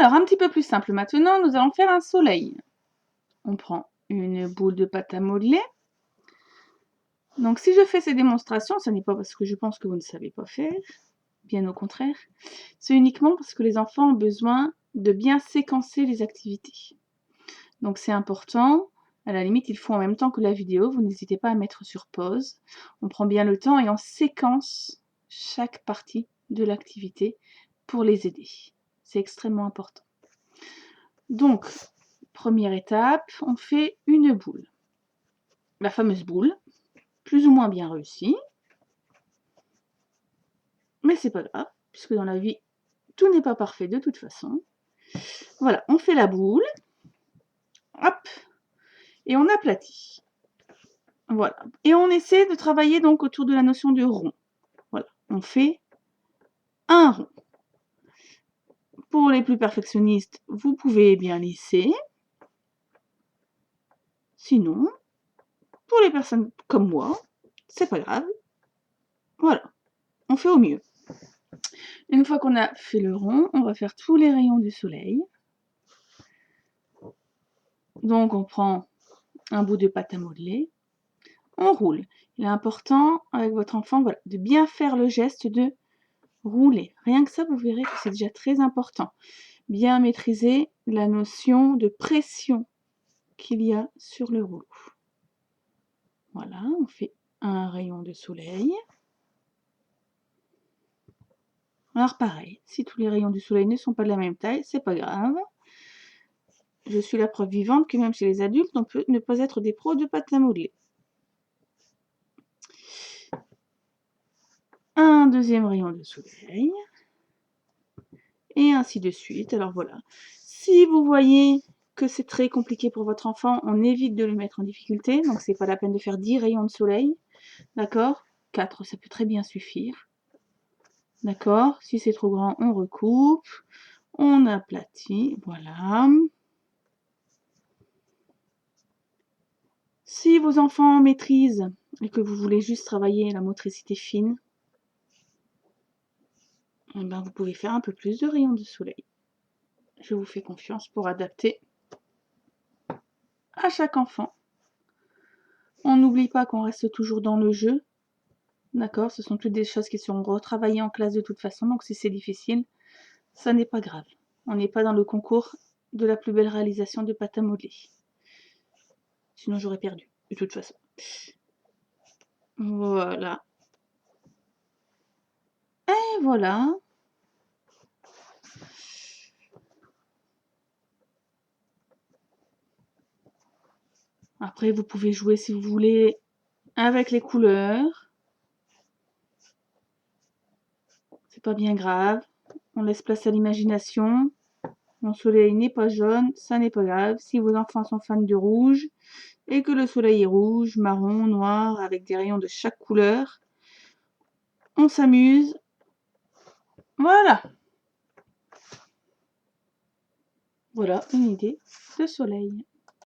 Alors, un petit peu plus simple maintenant, nous allons faire un soleil. On prend une boule de pâte à modeler. Donc, si je fais ces démonstrations, ce n'est pas parce que je pense que vous ne savez pas faire, bien au contraire. C'est uniquement parce que les enfants ont besoin de bien séquencer les activités. Donc, c'est important. À la limite, il faut en même temps que la vidéo. Vous n'hésitez pas à mettre sur pause. On prend bien le temps et on séquence chaque partie de l'activité pour les aider. C'est extrêmement important. Donc, première étape, on fait une boule. La fameuse boule, plus ou moins bien réussie. Mais c'est pas grave, puisque dans la vie, tout n'est pas parfait de toute façon. Voilà, on fait la boule. Hop. Et on aplatit. Voilà. Et on essaie de travailler donc autour de la notion de rond. Voilà. On fait un rond. Pour les plus perfectionnistes, vous pouvez bien lisser. Sinon, pour les personnes comme moi, c'est pas grave. Voilà. On fait au mieux. Une fois qu'on a fait le rond, on va faire tous les rayons du soleil. Donc on prend un bout de pâte à modeler, on roule. Il est important avec votre enfant voilà, de bien faire le geste de rouler. Rien que ça, vous verrez que c'est déjà très important. Bien maîtriser la notion de pression qu'il y a sur le rouleau. Voilà, on fait un rayon de soleil. Alors pareil, si tous les rayons du soleil ne sont pas de la même taille, c'est pas grave. Je suis la preuve vivante que même chez les adultes, on peut ne pas être des pros de pâte à modeler. Un deuxième rayon de soleil. Et ainsi de suite. Alors voilà. Si vous voyez que c'est très compliqué pour votre enfant, on évite de le mettre en difficulté. Donc c'est pas la peine de faire 10 rayons de soleil. D'accord? 4, ça peut très bien suffire. D'accord? Si c'est trop grand, on recoupe. On aplatit. Voilà. Si vos enfants maîtrisent et que vous voulez juste travailler la motricité fine, eh ben vous pouvez faire un peu plus de rayons de soleil. Je vous fais confiance pour adapter à chaque enfant. On n'oublie pas qu'on reste toujours dans le jeu. D'accord? Ce sont toutes des choses qui seront retravaillées en classe de toute façon. Donc si c'est difficile, ça n'est pas grave. On n'est pas dans le concours de la plus belle réalisation de pâte à modeler. Sinon j'aurais perdu, de toute façon. Voilà. Et voilà. Après, vous pouvez jouer si vous voulez avec les couleurs. C'est pas bien grave. On laisse place à l'imagination. Mon soleil n'est pas jaune, ça n'est pas grave. Si vos enfants sont fans de rouge et que le soleil est rouge, marron, noir, avec des rayons de chaque couleur, on s'amuse. Voilà. Voilà une idée de soleil.